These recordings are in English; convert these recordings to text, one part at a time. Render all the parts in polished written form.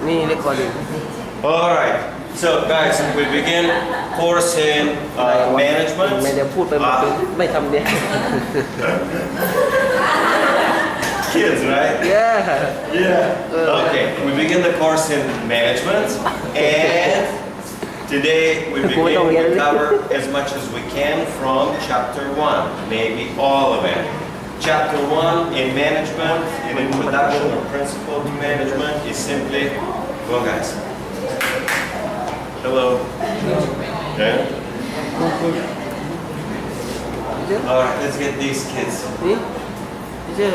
นี่ recording All right. So guys, we begin course in ไม่ management. ได้พูดไปหมดเลยไม่ทำเนี่ย Kids, right? yeah Yeah. Okay. We begin the course in management, and today we begin to cover as much as we can from chapter 1, maybe all of it. Chapter 1 in management, in introduction or principle to management, is simply, well guys, hello. Okay. All right, let's get these kids. See? Teacher,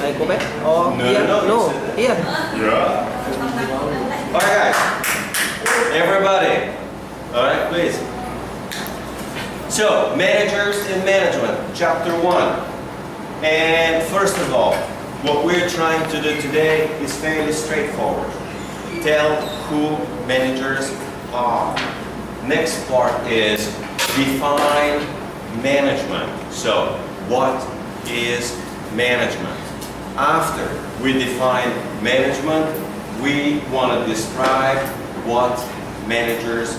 I go back or No, here? no, No, it's- here. Yeah. All right, guys. Everybody. All right, please. So, managers in management, chapter 1. And first of all, what we're trying to do today is fairly straightforward. Tell who managers are. Next part is define management. So, what is management? After we define management, we want to describe what managers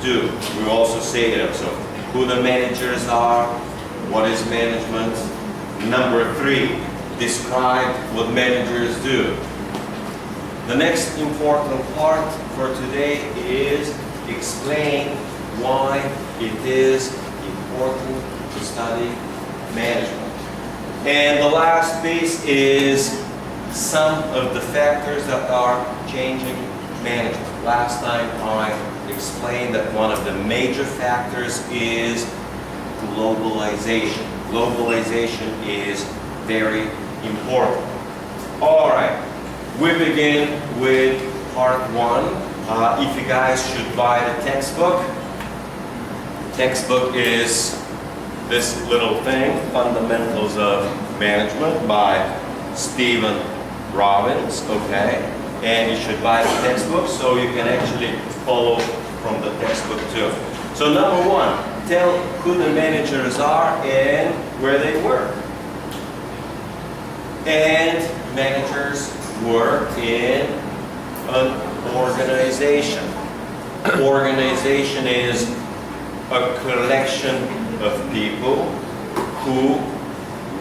do. We also say them. So, who the managers are, what is management. Number 3, describe what managers do. The next important part for today is explain why it is important to study management. And the last piece is some of the factors that are changing management. Last time I explained that one of the major factors is globalization. Globalization is very important. All right, we begin with part 1. If you guys should buy the textbook is this little thing, Fundamentals of Management by Stephen Robbins, okay? And you should buy the textbook so you can actually follow from the textbook too. So number 1, tell who the managers are and where they work. And managers work in an organization. Organization is a collection of people who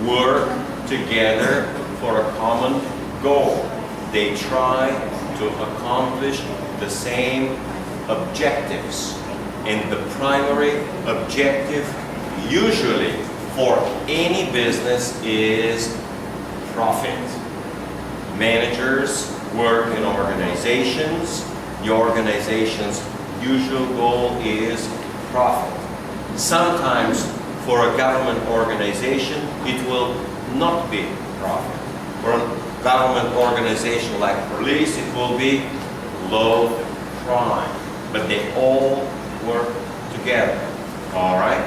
work together for a common goal. They try to accomplish the same objectives. And the primary objective usually for any business is profit. Managers work in organizations. The organization's usual goal is profit. Sometimes for a government organization it will not be profit. For a government organization like police it will be low crime. But they all work together. All right?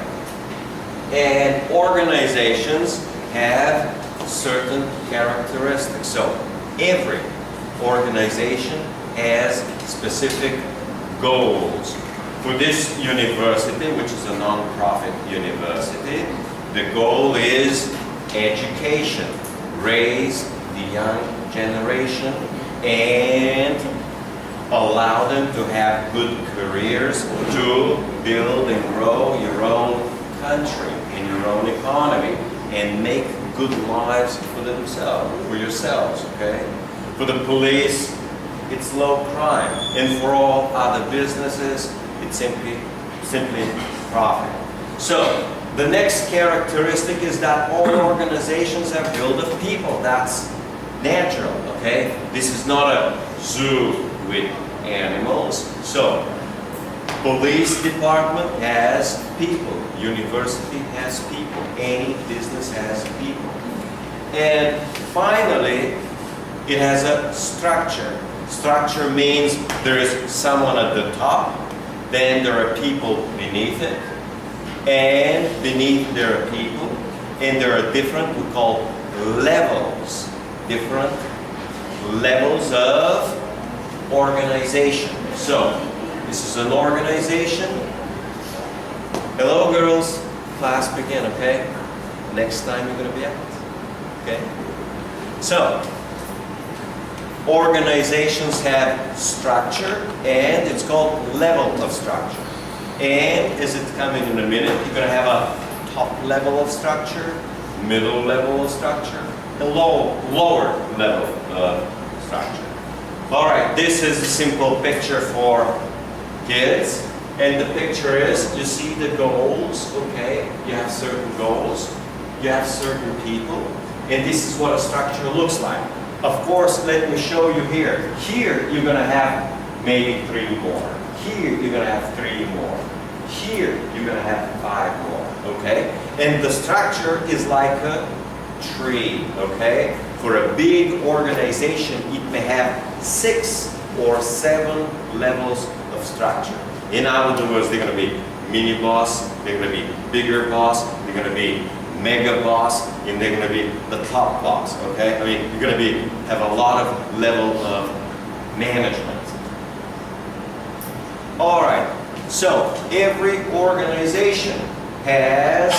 And organizations have certain characteristics. So every organization has specific goals. For this university, which is a non-profit university, the goal is education, raise the young generation and allow them to have good careers to build and grow your own country and your own economy and make good lives for themselves, for yourselves, okay? For the police, it's low crime. And for all other businesses, it's simply profit. So, the next characteristic is that all organizations are built of people. That's natural, okay? This is not a zoo with animals. So, police department has people. University has people. Any business has people. And finally, it has a structure. Structure means there is someone at the top, then there are people beneath it, and beneath there are people, and there are different, we call levels, different levels of organization. So, this is an organization. Hello girls, class begin, okay? Next time you're going to be out, okay? So, Organizations have structure, and it's called level of structure. And as it's coming in a minute, you're going to have a top level of structure, middle level of structure, and lower level of structure. All right, this is a simple picture for kids. And the picture is, you see the goals, okay? You have certain goals, you have certain people, and this is what a structure looks like. Of course, let me show you here. Here, you're gonna have maybe 3 more. Here, you're gonna have 3 more. Here, you're gonna have 5 more, okay? And the structure is like a tree, okay? For a big organization, it may have 6 or 7 levels of structure. In other words, they're going to be mini boss, they're going to be bigger boss, they're going to be mega boss, and they're going to be the top boss, okay? I mean, you're going to have a lot of level of management. All right, so every organization has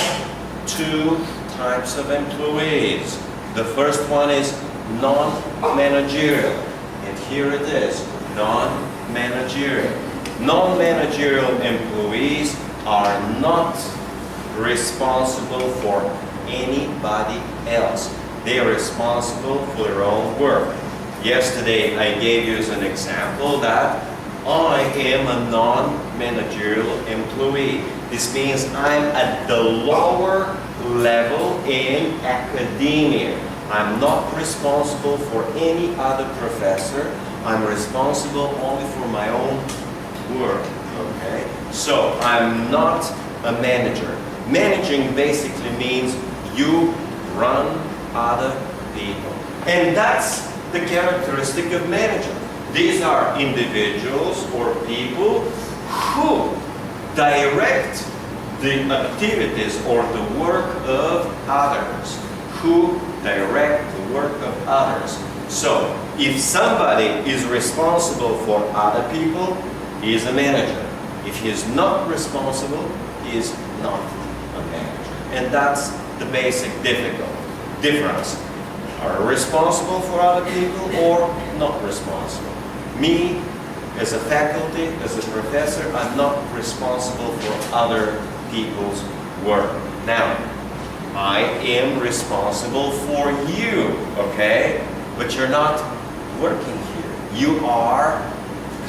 2 types of employees. The first one is non-managerial, and here it is, non-managerial. Non-managerial employees are not responsible for anybody else. They are responsible for their own work. Yesterday I gave you as an example that I am a non-managerial employee. This means I'm at the lower level in academia. I'm not responsible for any other professor. I'm responsible only for my own work, okay? So I'm not a manager. Managing basically means you run other people. And that's the characteristic of manager. These are individuals or people who direct the activities or the work of others. Who direct the work of others. So if somebody is responsible for other people, he is a manager. If he is not responsible, he is not a manager. And that's the basic difference. Are responsible for other people or not responsible? Me, as a faculty, as a professor, I'm not responsible for other people's work. Now, I am responsible for you, okay? But you're not working here. You are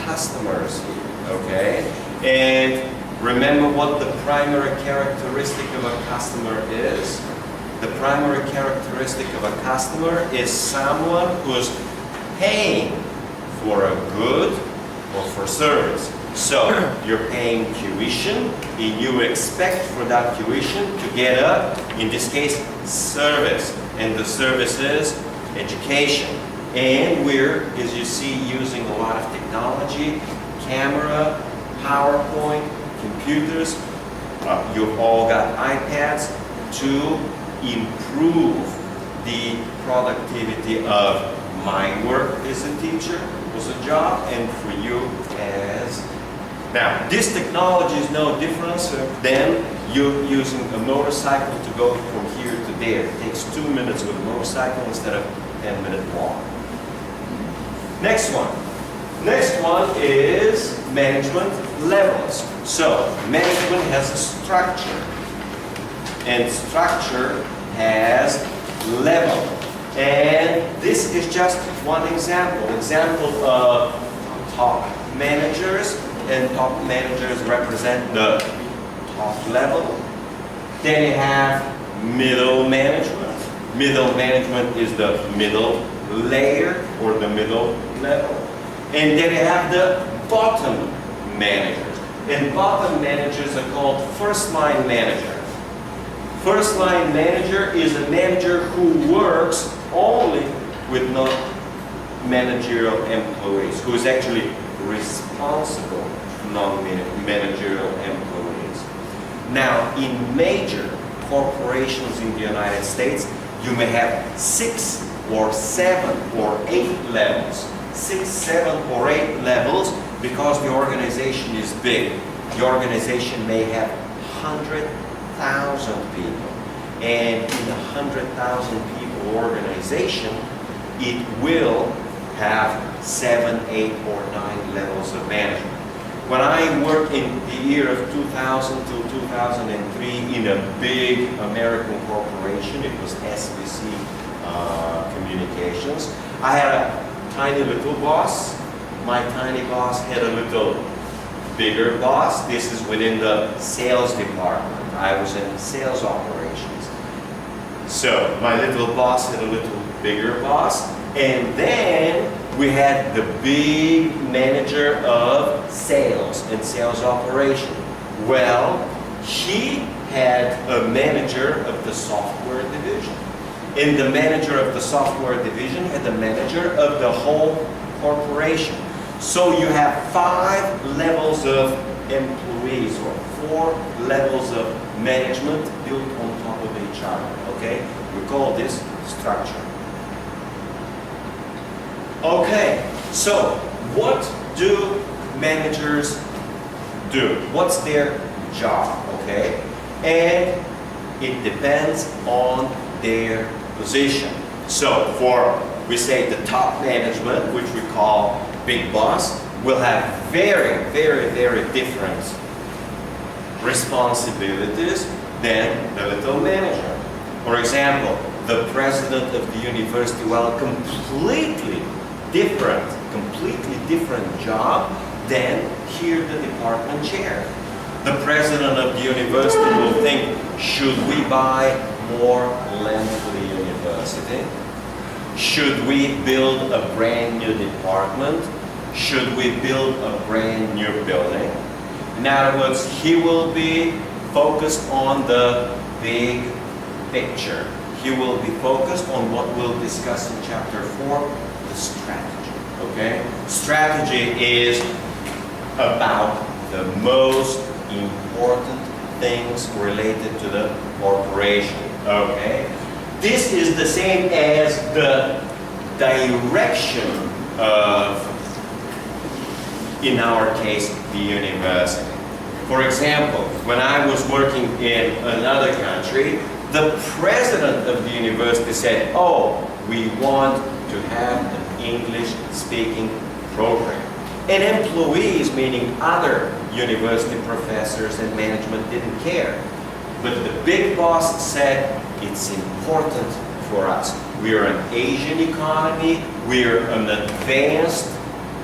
customers here, okay? And remember what the primary characteristic of a customer is? The primary characteristic of a customer is someone who's paying for a good or for service. So you're paying tuition and you expect for that tuition to get in this case, service. And the service is education. And we're, as you see, using a lot of technology, camera, PowerPoint, computers. You've all got iPads to improve the productivity of my work as a teacher, was a job, and for you as... Now, this technology is no different than you using a motorcycle to go from here to there. It takes 2 minutes with a motorcycle instead of 10-minute walk. Next one. Next one is management levels. So, management has a structure. And structure has level. And this is just one example. Example of top managers. And top managers represent the top level. Then you have middle management. Middle management is the middle layer or the middle level. And then you have the bottom managers. And bottom managers are called first line manager. First line manager is a manager who works only with non-managerial employees, who is actually responsible non-managerial employees. Now, in major corporations in the United States, you may have 6 or 7 or 8 levels. 6, 7, or 8 levels because the organization is big. The organization may have 100,000 people. And in a 100,000 people organization, it will have 7, 8, or 9 levels of management. When I worked in the year of 2000 to 2003 in a big American corporation, it was SBC Communications, I had a tiny little boss. My tiny boss had a little bigger boss. This is within the sales department. I was in sales operations. So my little boss had a little bigger boss. And then we had the big manager of sales and sales operation. Well, he had a manager of the software division. And the manager of the software division had the manager of the whole corporation. So you have 5 levels of employees or 4 levels of management built on top of each other. Okay? We call this structure. Okay, so what do managers do? What's their job? Okay? And it depends on their position. So for, we say, the top management, which we call big boss, will have very, very, very different responsibilities than the little manager. For example, the president of the university will have a completely different job than here the department chair. The president of the university will think, should we buy more land for the university? Should we build a brand new department? Should we build a brand new building? In other words, he will be focused on the big picture. He will be focused on what we'll discuss in chapter 4, the strategy. Okay? Strategy is about the most important things related to the corporation. Okay? This is the same as the direction of, in our case, the university. For example, when I was working in another country, the president of the university said, oh, we want to have an English-speaking program. And employees, meaning other university professors and management, didn't care. But the big boss said, it's important for us. We're an Asian economy, we're an advanced,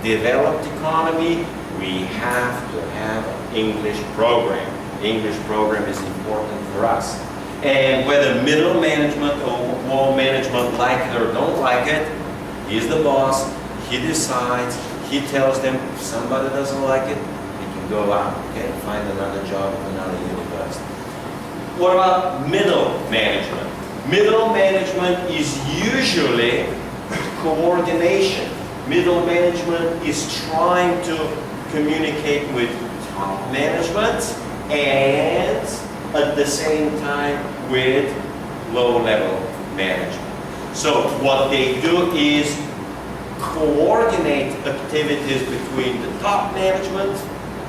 developed economy, we have to have an English program. The English program is important for us. And whether middle management or low management like it or don't like it, he's the boss, he decides, he tells them if somebody doesn't like it, they can go out, okay, and find another job at another university. What about middle management? Middle management is usually coordination. Middle management is trying to communicate with top management and at the same time with low-level management. So what they do is coordinate activities between the top management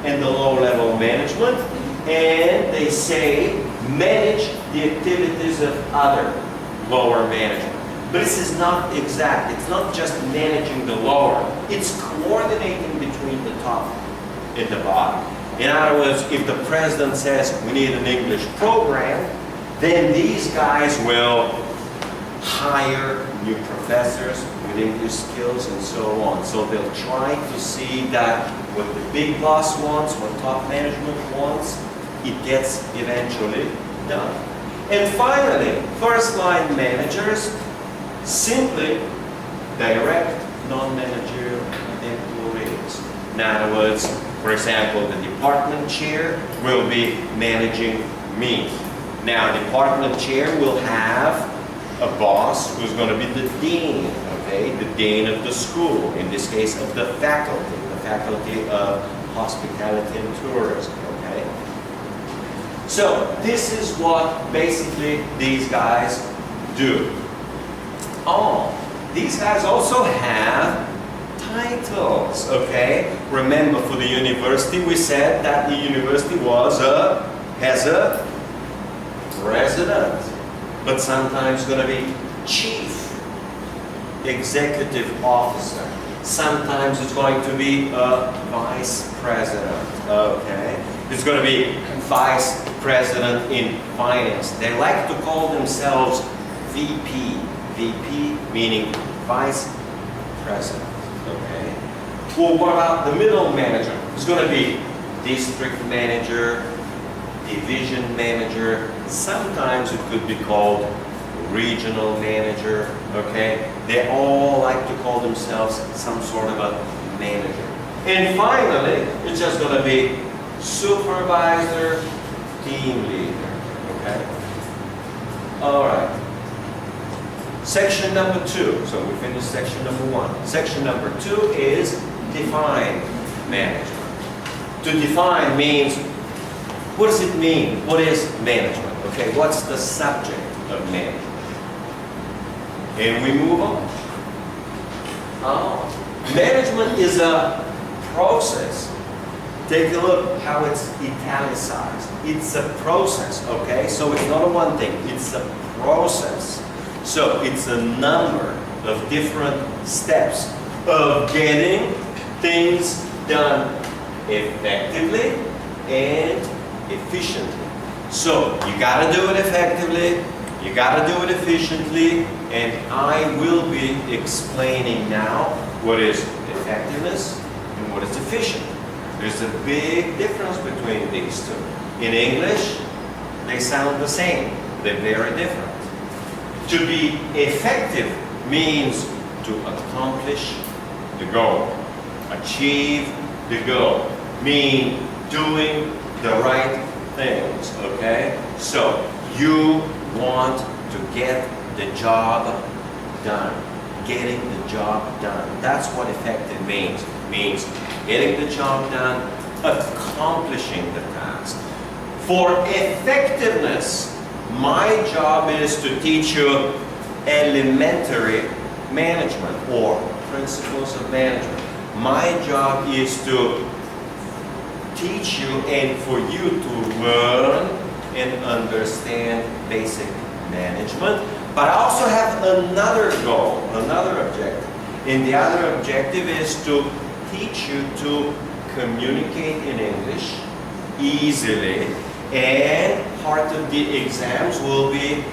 and the low-level management, and they say manage the activities of other lower management. But this is not exact. It's not just managing the lower. It's coordinating between the top and the bottom. In other words, if the president says we need an English program, then these guys will hire new professors with English skills and so on. So they'll try to see that what the big boss wants, what top management wants, it gets eventually done. And finally, first-line managers simply direct non-managerial employees. In other words, for example, the department chair will be managing me. Now, the department chair will have a boss who's going to be the dean, okay? The dean of the school, in this case of the faculty of hospitality and tourism, okay? So, this is what basically these guys do. Oh, these guys also have titles, okay? Remember, for the university, we said that the university has a president, but sometimes going to be chief executive officer. Sometimes it's going to be a vice president, okay? It's going to be vice president in finance. They like to call themselves VP. VP meaning vice president, okay? Well, what about the middle manager? It's going to be district manager, division manager. Sometimes it could be called regional manager, okay? They all like to call themselves some sort of a manager. And finally, it's just going to be supervisor, team leader, okay? All right. Section number 2. So we finished section number 1. Section number 2 is define management. To define means, what does it mean? What is management? Okay, what's the subject of management? And we move on. Management is a process. Take a look how it's italicized. It's a process, okay? So it's not a one thing, it's a process. So it's a number of different steps of getting things done effectively and efficiently. So you gotta do it effectively, you gotta do it efficiently, and I will be explaining now what is effectiveness and what is efficient. There's a big difference between these two. In English, they sound the same. They're very different. To be effective means to accomplish the goal, achieve the goal, mean doing the right things, okay? So you want to get the job done, getting the job done. That's what effective means. Means getting the job done, accomplishing the task. For effectiveness, my job is to teach you elementary management or principles of management. My job is to teach you and for you to learn and understand basic management. But I also have another goal, another objective. And the other objective is to teach you to communicate in English easily. And part of the exams will be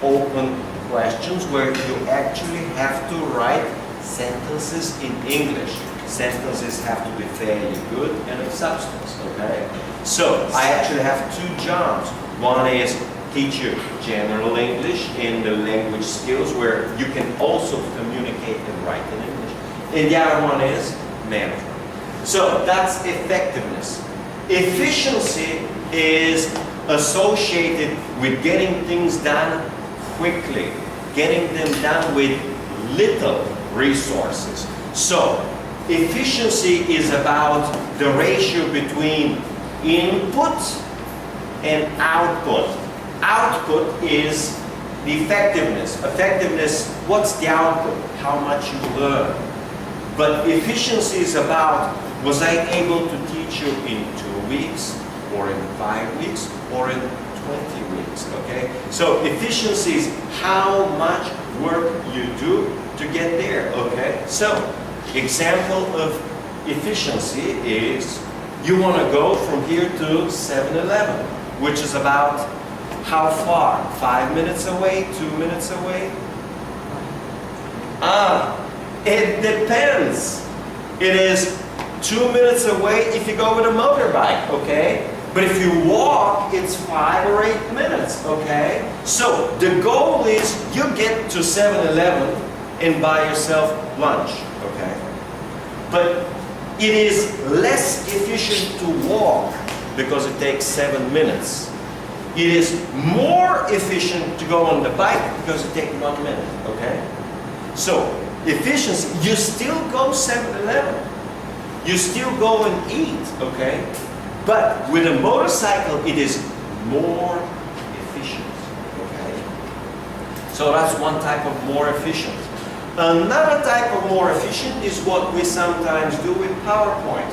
open questions where you actually have to write sentences in English. Sentences have to be fairly good and of substance, okay? So I actually have 2 jobs. One is teach you general English in the language skills where you can also communicate and write in English. And the other one is management. So that's effectiveness. Efficiency is associated with getting things done quickly, getting them done with little resources. So efficiency is about the ratio between input and output. Output is the effectiveness. Effectiveness, what's the output? How much you learn. But efficiency is about, was I able to teach you in 2 weeks, or in 5 weeks, or in 20 weeks, okay? So efficiency is how much work you do to get there, okay? So, example of efficiency is, you want to go from here to 7-Eleven, which is about how far? 5 minutes away, 2 minutes away? It depends. It is 2 minutes away if you go with a motorbike, okay? But if you walk, it's 5 or 8 minutes, okay? So the goal is you get to 7-Eleven and buy yourself lunch, okay? But it is less efficient to walk because it takes 7 minutes. It is more efficient to go on the bike because it takes 1 minute, okay? So efficiency, you still go 7-Eleven. You still go and eat, okay? But with a motorcycle, it is more efficient, okay? So that's one type of more efficient. Another type of more efficient is what we sometimes do with PowerPoint.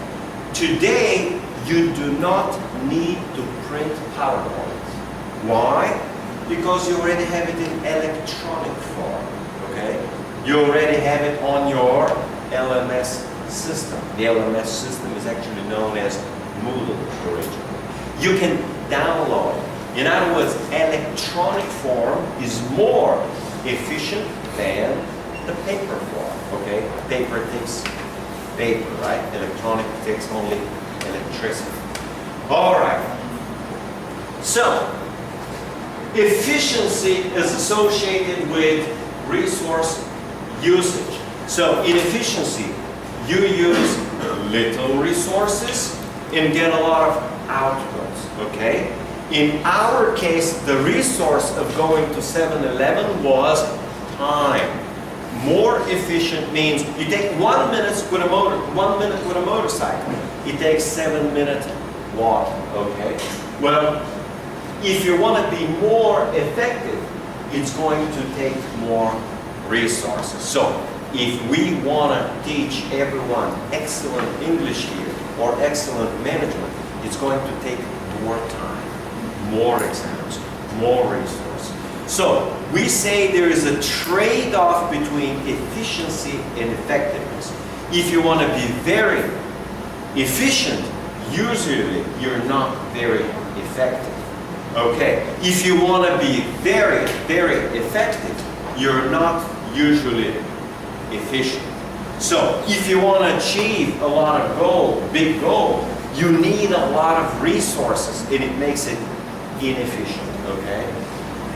Today, you do not need to print PowerPoint. Why? Because you already have it in electronic form, okay? You already have it on your LMS system. The LMS system is actually known as Moodle originally. You can download. In other words, electronic form is more efficient than the paper form, okay? Paper takes paper, right? Electronic takes only electricity. All right. So, efficiency is associated with resource usage. So, in efficiency, you use little resources and get a lot of outputs, okay? In our case, the resource of going to 7-Eleven was time. More efficient means you take 1 minute with a motorcycle. It takes 7 minutes walking, okay? Well, if you want to be more effective, it's going to take more resources. So, if we want to teach everyone excellent English here or excellent management, it's going to take more time, more exams, more resources. So, we say there is a trade-off between efficiency and effectiveness. If you want to be very efficient, usually you're not very effective. Okay, if you want to be very, very effective, you're not usually efficient. So, if you want to achieve a lot of big goal, you need a lot of resources, and it makes it inefficient, okay?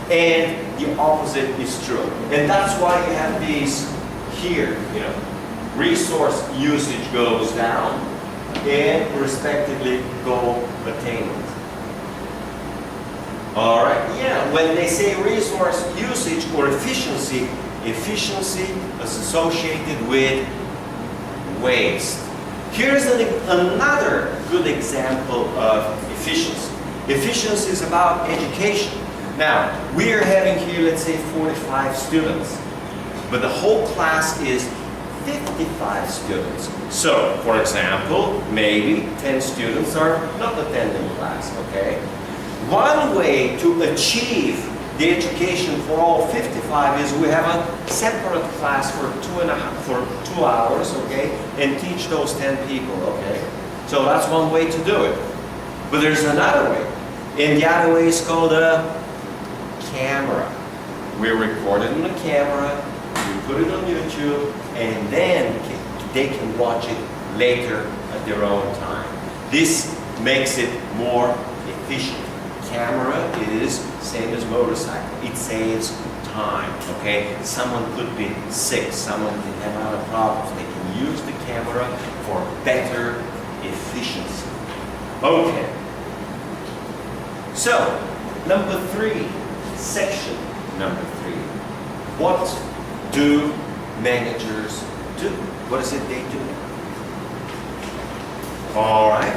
And the opposite is true. And that's why you have these here, you know, resource usage goes down, and respectively goal attainment. All right, yeah, when they say resource usage or efficiency, efficiency is associated with waste. Here's another good example of efficiency. Efficiency is about education. Now, we are having here, let's say, 45 students, but the whole class is 55 students. So, for example, maybe 10 students are not attending class, okay? One way to achieve the education for all 55 is we have a separate class for 2 hours, okay, and teach those 10 people, okay? So that's one way to do it. But there's another way, and the other way is called a camera. We record it on the camera, we put it on YouTube, and then they can watch it later at their own time. This makes it more efficient. Camera is same as motorcycle. It saves time, okay? Someone could be sick, someone can have other problems. They can use the camera for better efficiency. Okay. So, number 3, section number 3. What do managers do? What is it they do? All right.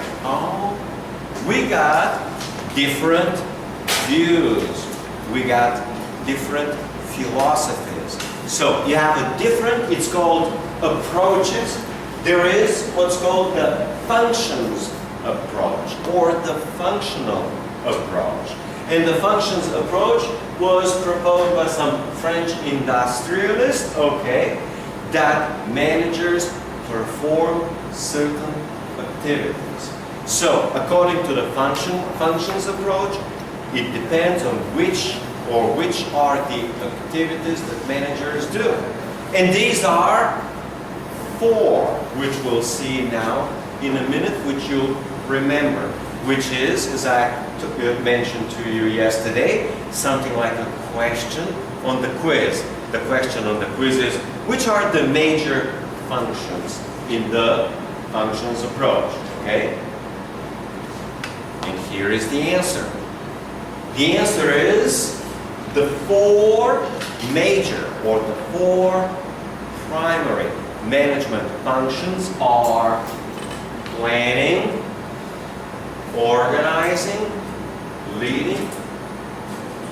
We got different views. We got different philosophies. So you have a different, it's called approaches. There is what's called the functions approach or the functional approach. And the functions approach was proposed by some French industrialists, okay, that managers perform certain activities. So, according to the functions approach, it depends on which are the activities that managers do. And these are 4, which we'll see now in a minute, which you'll remember, which is, as I mentioned to you yesterday, something like a question on the quiz. The question on the quiz is, which are the major functions in the functions approach, okay? And here is the answer. The answer is the 4 major or the 4 primary management functions are planning, organizing, leading,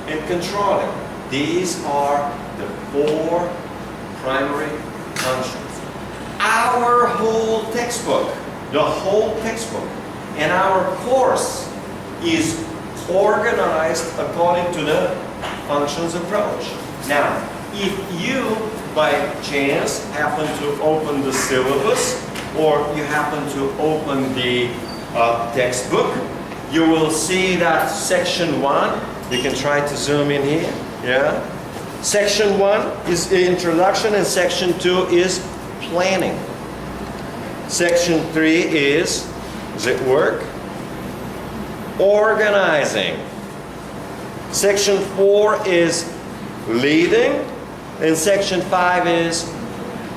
and controlling. These are the 4 primary functions. Our whole textbook, and our course is organized according to the functions approach. Now, if you by chance happen to open the syllabus, or you happen to open the textbook, you will see that section 1, you can try to zoom in here, yeah? Section 1 is introduction and section 2 is planning. Section 3 is, does it work? Organizing. Section 4 is leading, and section 5 is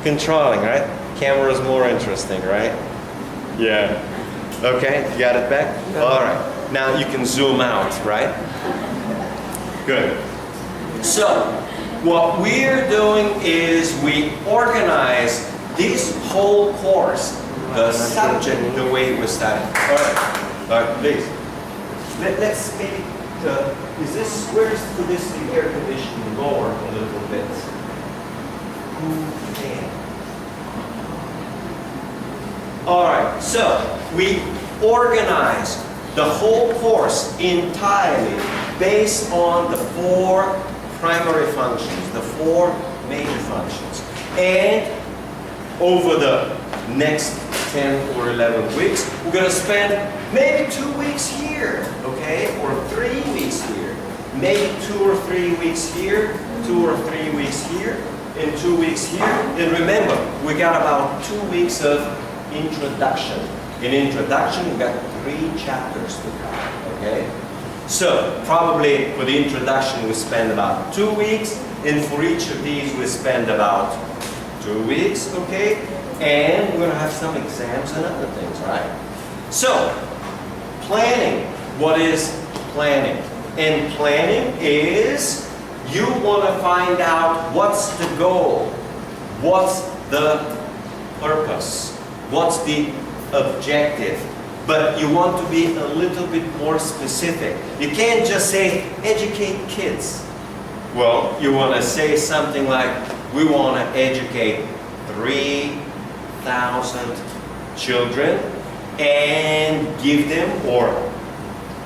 controlling, right? Camera is more interesting, right? Yeah. Okay, you got it back? Yeah. All right. Now you can zoom out, right? Good. So, what we're doing is we organize this whole course, the subject, the way we study. All right, please. Let's maybe, is this, where's this air conditioning lower a little bit? Who can? All right, so we organize the whole course entirely based on the 4 primary functions, the 4 major functions. And over the next 10 or 11 weeks, we're going to spend maybe 2 weeks here, okay? Or 3 weeks here. Maybe 2 or 3 weeks here, 2 or 3 weeks here, and 2 weeks here. And remember, we got about 2 weeks of introduction. In introduction, we've got 3 chapters to cover, okay? So, probably for the introduction, we spend about 2 weeks, and for each of these, we spend about 2 weeks, okay? And we're going to have some exams and other things, right? So, planning. What is planning? And planning is you want to find out what's the goal, what's the purpose, what's the objective. But you want to be a little bit more specific. You can't just say, educate kids. Well, you want to say something like, we want to educate 3,000 children and give them or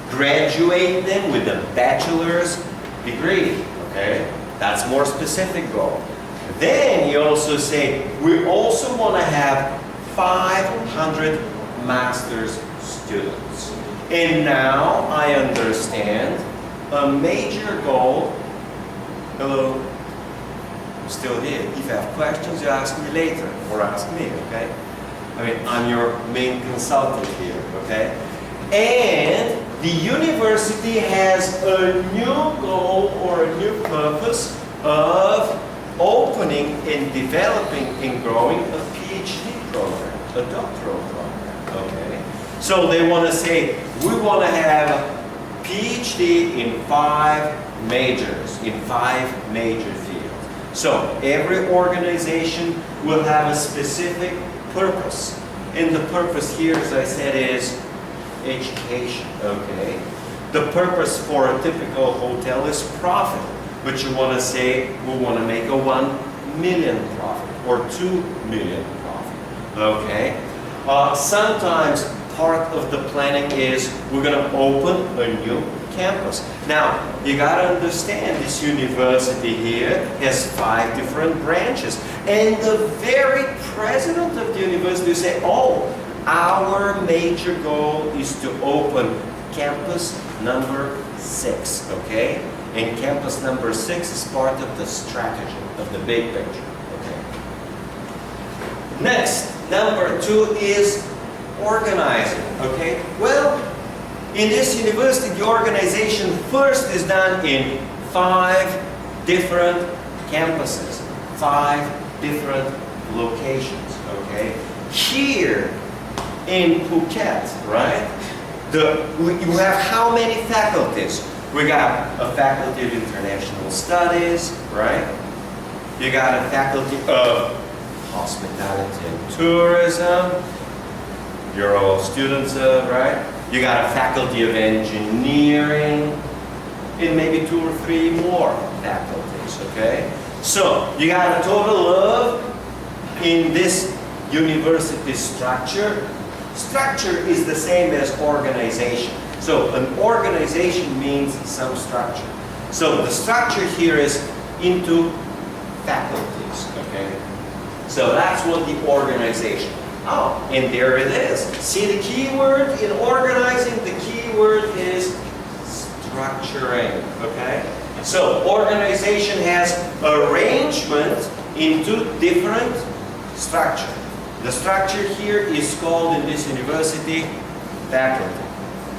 graduate them with a bachelor's degree, okay? That's more specific goal. Then you also say, we also want to have 500 master's students. And now I understand a major goal. Hello, I'm still here. If you have questions, you ask me later or ask me, okay? I mean, I'm your main consultant here, okay? And the university has a new goal or a new purpose of opening and developing and growing a PhD program, a doctoral program, okay? So they want to say, we want to have a PhD in 5 majors, in 5 major fields. So every organization will have a specific purpose. And the purpose here, as I said, is education, okay? The purpose for a typical hotel is profit. But you want to say, we want to make a 1 million profit or 2 million profit, okay? Sometimes part of the planning is we're going to open a new campus. Now, you got to understand this university here has 5 different branches. And the very president of the university will say, oh, our major goal is to open campus number 6, okay? And campus number 6 is part of the strategy of the big picture, okay? Next, number 2 is organizing, okay? Well, in this university, the organization first is done in 5 different campuses, 5 different locations, okay? Here in Phuket, right? You have how many faculties? We got a faculty of international studies, right? You got a faculty of hospitality and tourism. You're all students of, right? You got a faculty of engineering, and maybe 2 or 3 more faculties, okay? So, you got a total of, in this university structure is the same as organization. So, an organization means some structure. So, the structure here is into faculties, okay? So that's what the organization. Oh, and there it is. See the key word in organizing? The key word is structuring, okay? So organization has arrangement into different structure. The structure here is called in this university faculty.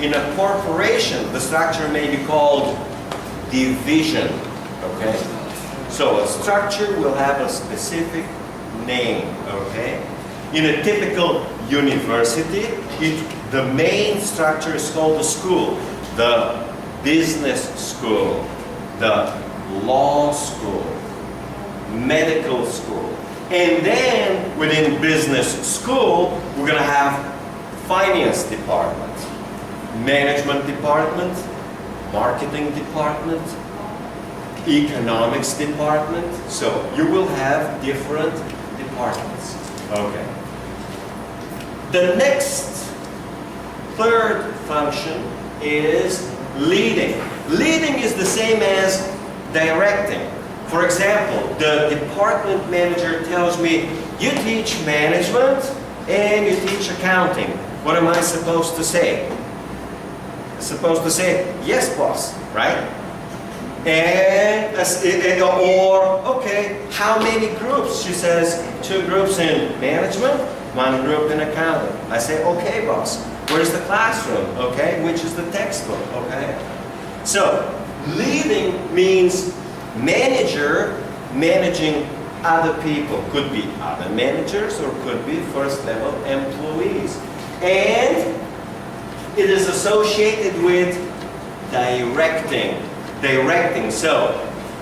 In a corporation, the structure may be called division, okay? So a structure will have a specific name, okay? In a typical university, the main structure is called the school, the business school, the law school, medical school. And then within business school, we're going to have finance department, management department, marketing department, economics department. So you will have different departments. Okay. The next, third function is leading. Leading is the same as directing. For example, the department manager tells me, you teach management and you teach accounting. What am I supposed to say? Supposed to say, yes, boss, right? Or, okay, how many groups? She says, 2 groups in management, 1 group in accounting. I say, okay, boss. Where's the classroom? Okay, which is the textbook? Okay. So, leading means manager managing other people. Could be other managers or could be first level employees. And it is associated with directing. Directing. So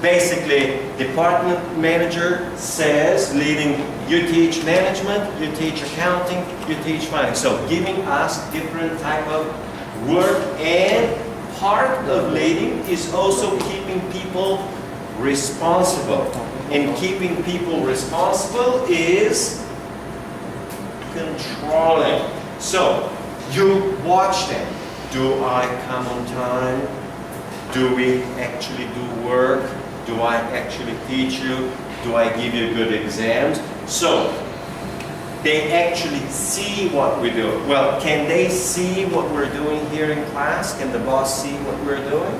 basically, department manager says, leading, you teach management, you teach accounting, you teach finance. So giving us different type of work, and part of leading is also keeping people responsible. And keeping people responsible is controlling. So you watch them. Do I come on time? Do we actually do work? Do I actually teach you? Do I give you good exams? So they actually see what we do. Well, can they see what we're doing here in class? Can the boss see what we're doing?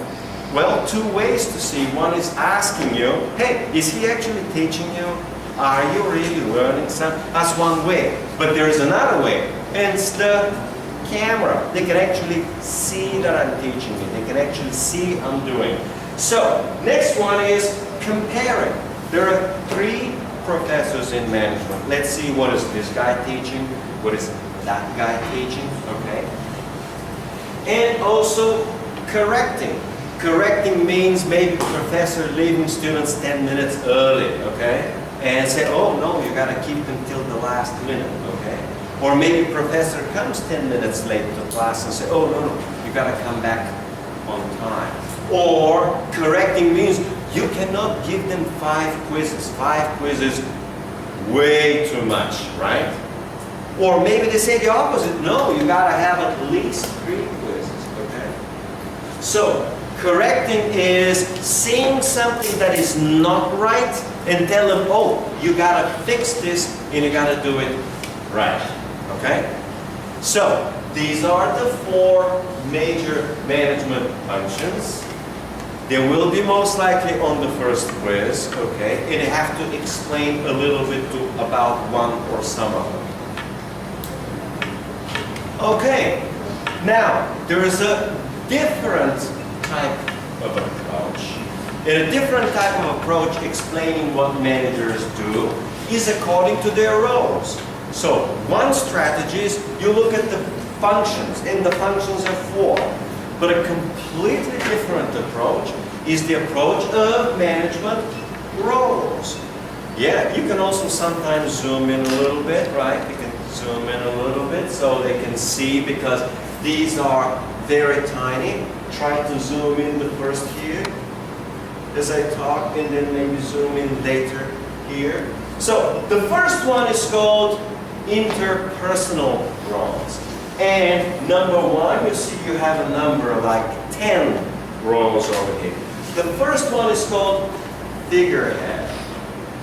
Well, 2 ways to see. One is asking you, hey, is he actually teaching you? Are you really learning something? That's one way. But there's another way, and it's the camera. They can actually see that I'm teaching you. They can actually see I'm doing. So, next one is comparing. There are 3 professors in management. Let's see, what is this guy teaching? What is that guy teaching? Okay. And also correcting. Correcting means maybe professor leaving students 10 minutes early, okay? And say, oh no, you gotta keep them till the last minute, okay? Or maybe professor comes 10 minutes late to class and say, oh no, you gotta come back on time. Or correcting means you cannot give them 5 quizzes. 5 quizzes, way too much, right? Or maybe they say the opposite. No, you gotta have at least 3 quizzes, okay? So, correcting is seeing something that is not right and tell them, oh, you gotta fix this and you gotta do it right, okay? So, these are the 4 major management functions. They will be most likely on the first quiz, okay? And you have to explain a little bit about one or some of them. Okay, now there is a different type of approach. And a different type of approach explaining what managers do is according to their roles. So one strategy is you look at the functions, and the functions are 4. But a completely different approach is the approach of management roles. Yeah, you can also sometimes zoom in a little bit, right? You can zoom in a little bit so they can see, because these are very tiny. Try to zoom in the first here as I talk, and then maybe zoom in later here. So the first one is called interpersonal roles. And number 1, you see you have a number like 10 roles over here. The first one is called figurehead.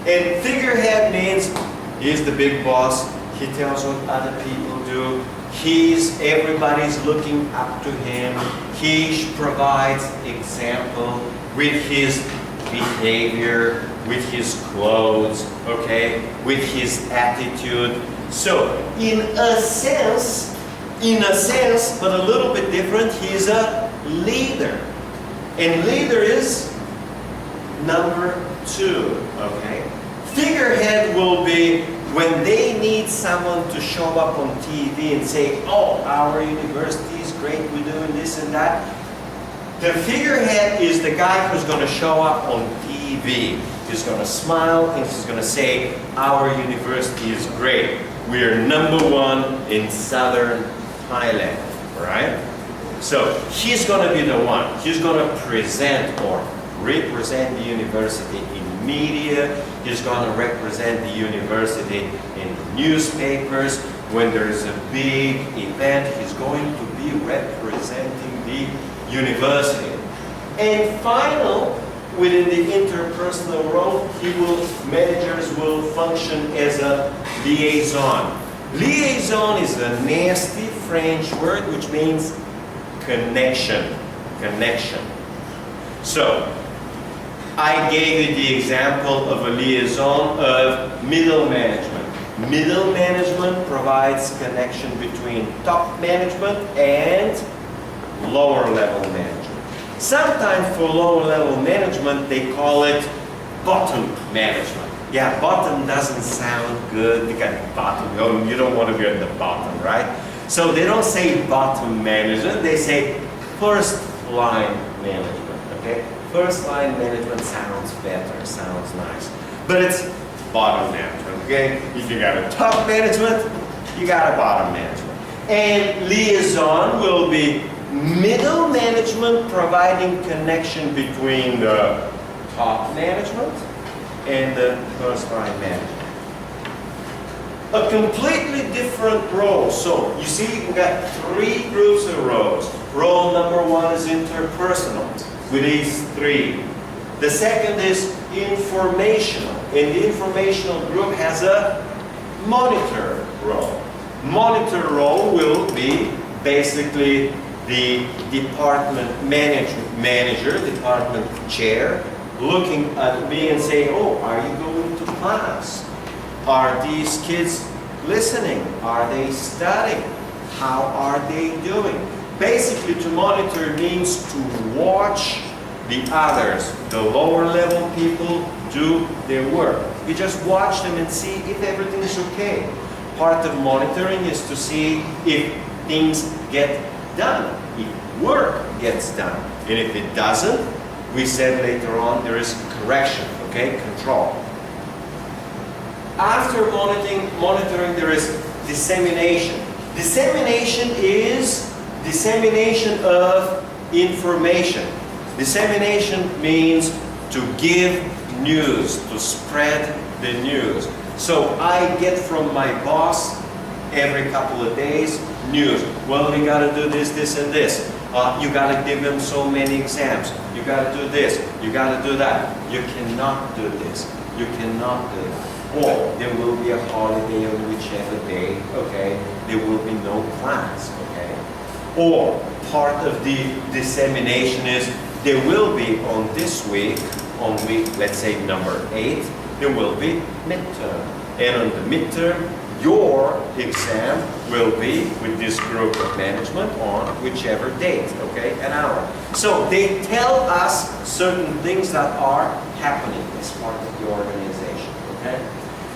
And figurehead means he's the big boss. He tells what other people do. Everybody's looking up to him. He provides example with his behavior, with his clothes, okay, with his attitude. So, in a sense, but a little bit different, he's a leader. And leader is number 2, okay? Figurehead will be when they need someone to show up on TV and say, oh, our university is great, we're doing this and that. The figurehead is the guy who's going to show up on TV. He's going to smile and he's going to say, our university is great. We're #1 in southern Thailand, right? So he's going to be the one. He's going to present or represent the university in media. He's going to represent the university in newspapers. When there's a big event, he's going to be representing the university. And final, within the interpersonal role, managers will function as a liaison. Liaison is a nasty French word which means connection. Connection. So, I gave you the example of a liaison of middle management. Middle management provides connection between top management and lower level management. Sometimes for lower level management they call it bottom management. Yeah, bottom doesn't sound good because bottom, you don't want to be at the bottom, right? So they don't say bottom management, they say first line management, okay? First line management sounds better, sounds nice. But it's bottom management, okay? If you got a top management, you got a bottom management. And liaison will be middle management providing connection between the top management and the first line management. A completely different role. So you see we got 3 groups of roles. Role number 1 is interpersonal with these 3. The second is informational. And the informational group has a monitor role. Monitor role will be basically the department manager, department chair, looking at me and saying, oh, are you going to class? Are these kids listening? Are they studying? How are they doing? Basically, to monitor means to watch the others, the lower level people, do their work. You just watch them and see if everything is okay. Part of monitoring is to see if things get done, if work gets done. And if it doesn't, we said later on there is correction, okay, control. After monitoring there is dissemination. Dissemination is dissemination of information. Dissemination means to give news, to spread the news. So I get from my boss every couple of days news. Well, we got to do this, this, and this. You got to give them so many exams. You got to do this. You got to do that. You cannot do this. You cannot do that. Or there will be a holiday on whichever day, okay? There will be no class, okay? Or part of the dissemination is there will be on this week, on week, let's say number 8, there will be midterm. And on the midterm, your exam will be with this group of management on whichever date, okay, an hour. So they tell us certain things that are happening as part of the organization, okay?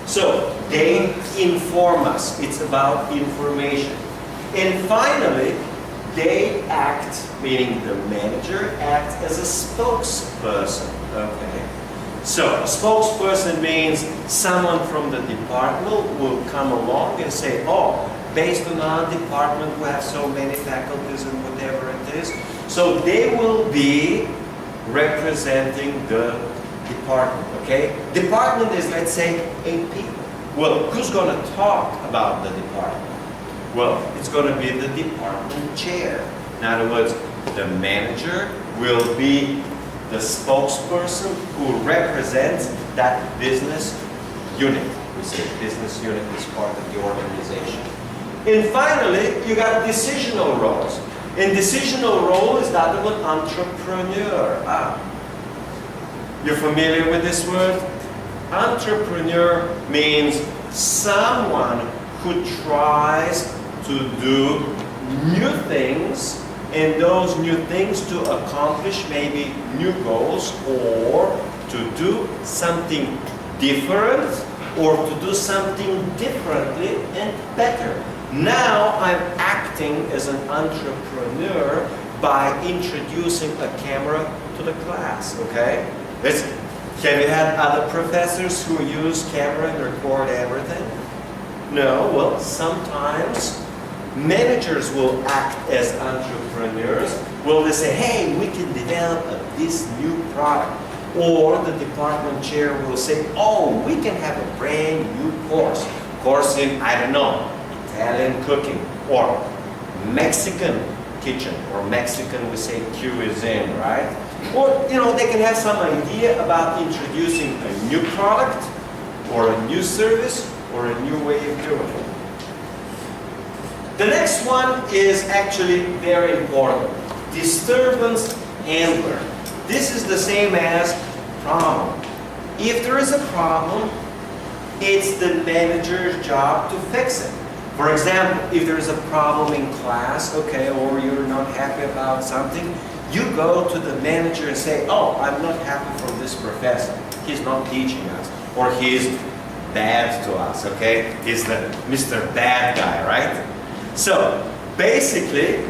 So they inform us. It's about information. And finally, they act, meaning the manager acts as a spokesperson, okay? So a spokesperson means someone from the department will come along and say, oh, based on our department we have so many faculties and whatever it is. So they will be representing the department, okay? Department is, let's say, 8 people. Well, who's going to talk about the department? Well, it's going to be the department chair. In other words, the manager will be the spokesperson who represents that business unit. We say business unit is part of the organization. And finally, you got decisional roles. And decisional role is that of an entrepreneur. You're familiar with this word? Entrepreneur means someone who tries to do new things, and those new things to accomplish maybe new goals, or to do something different, or to do something differently and better. Now I'm acting as an entrepreneur by introducing a camera to the class, okay? Have you had other professors who use camera and record everything? No, well, sometimes managers will act as entrepreneurs. Well, they say, hey, we can develop this new product. Or the department chair will say, oh, we can have a brand new course in, I don't know, Italian cooking, or Mexican kitchen, or Mexican, we say cuisine, right? Or, you know, they can have some idea about introducing a new product, or a new service, or a new way of doing it. The next one is actually very important. Disturbance handler. This is the same as problem. If there is a problem, it's the manager's job to fix it. For example, if there is a problem in class, okay, or you're not happy about something, you go to the manager and say, oh, I'm not happy from this professor. He's not teaching us. Or he's bad to us, okay? He's the Mr. Bad Guy, right? So, basically,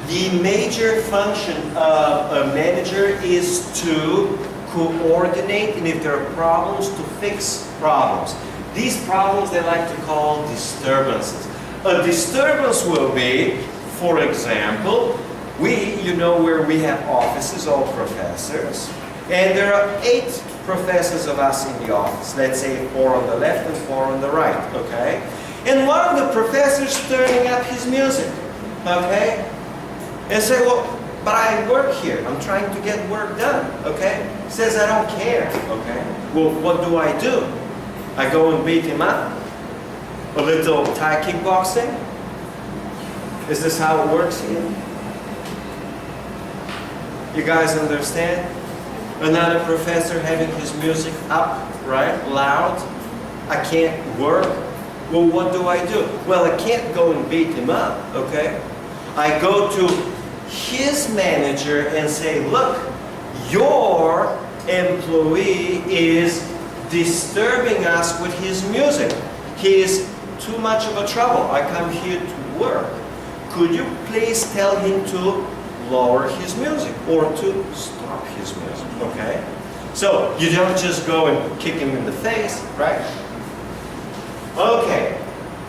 the major function of a manager is to coordinate, and if there are problems, to fix problems. These problems they like to call disturbances. A disturbance will be, for example, you know where we have offices, all professors, and there are 8 professors of us in the office. Let's say 4 on the left and 4 on the right, okay? And one of the professors turning up his music, okay? And say, well, but I work here. I'm trying to get work done, okay? Says, I don't care, okay? Well, what do? I go and beat him up? A little Thai kickboxing? Is this how it works here? You guys understand? Another professor having his music up, right, loud. I can't work. Well, what do? Well, I can't go and beat him up, okay? I go to his manager and say, look, your employee is disturbing us with his music. He is too much of a trouble. I come here to work. Could you please tell him to lower his music or to stop his music, okay? So you don't just go and kick him in the face, right? Okay,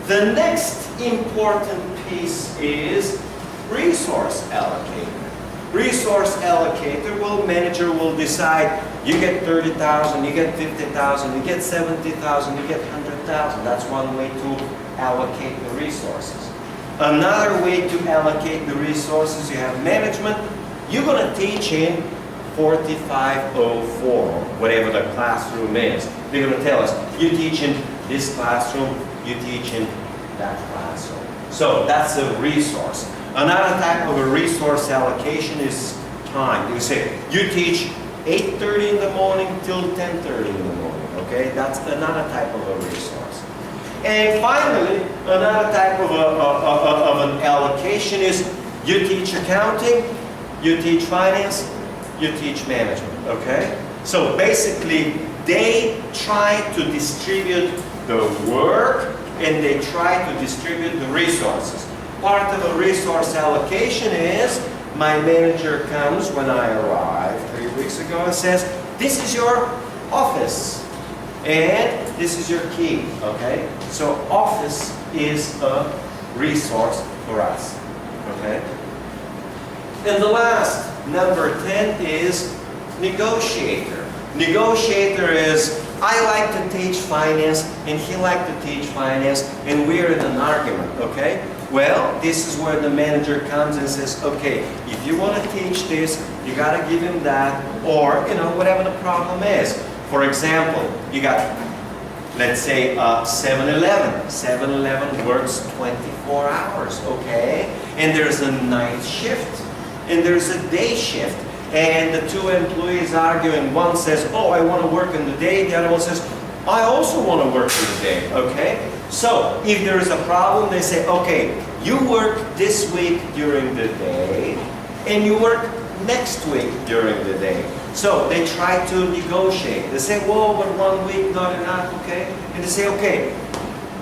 the next important piece is resource allocator. Resource allocator, manager will decide, you get 30,000, you get 50,000, you get 70,000, you get 100,000. That's one way to allocate the resources. Another way to allocate the resources, you have management. You're going to teach in 4504, whatever the classroom is. They're going to tell us, you teach in this classroom, you teach in that classroom. So that's a resource. Another type of a resource allocation is time. You say, you teach 8:30 in the morning till 10:30 in the morning, okay? That's another type of a resource. And finally, another type of an allocation is, you teach accounting, you teach finance, you teach management, okay? So basically, they try to distribute the work and they try to distribute the resources. Part of a resource allocation is, my manager comes when I arrive 3 weeks ago and says, this is your office and this is your key, okay? So office is a resource for us, okay? And the last, number 10, is negotiator. Negotiator is, I like to teach finance and he likes to teach finance and we're in an argument, okay? Well, this is where the manager comes and says, okay, if you want to teach this, you got to give him that, or, you know, whatever the problem is. For example, you got, let's say, 7-Eleven. 7-Eleven works 24 hours, okay? And there's a night shift, and there's a day shift. And the two employees arguing, one says, oh, I want to work in the day, the other one says, I also want to work in the day, okay? So, if there is a problem, they say, okay, you work this week during the day, and you work next week during the day. So, they try to negotiate. They say, whoa, but 1 week not enough, okay? And they say, okay,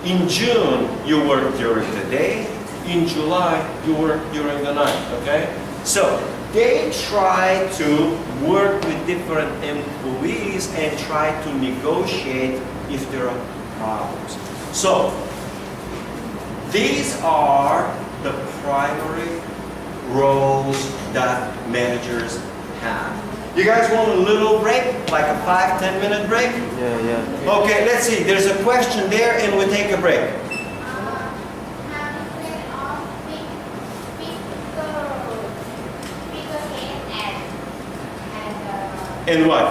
in June, you work during the day, in July, you work during the night, okay? So, they try to work with different employees and try to negotiate if there are problems. So, these are the primary roles that managers have. You guys want a little break? Like a 5-10 minute break? Yeah. Okay, let's see. There's a question there and we take a break. And what?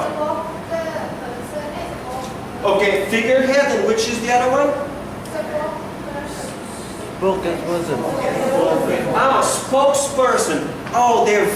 Okay, figurehead, and which is the other one? Spokesperson. Oh, they're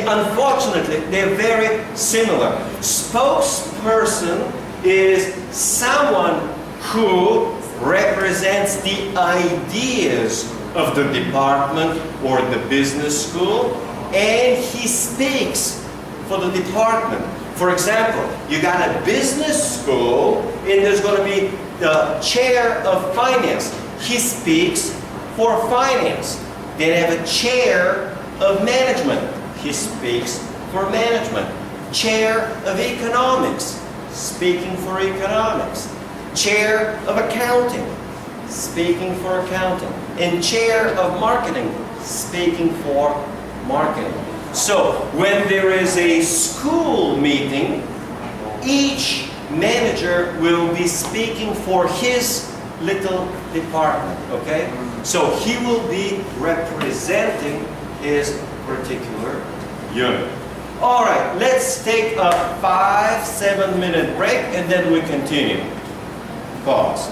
unfortunately they're very similar. Spokesperson is someone who represents the ideas of the department or the business school, and he speaks for the department. For example, you got a business school and there's going to be the chair of finance. He speaks for finance. They have a chair of management. He speaks for management. Chair of economics, speaking for economics. Chair of accounting, speaking for accounting. And chair of marketing, speaking for marketing. So, when there is a school meeting, each manager will be speaking for his little department, okay? So, he will be representing his particular unit. All right, let's take a 5-7 minute break and then we continue. Pause.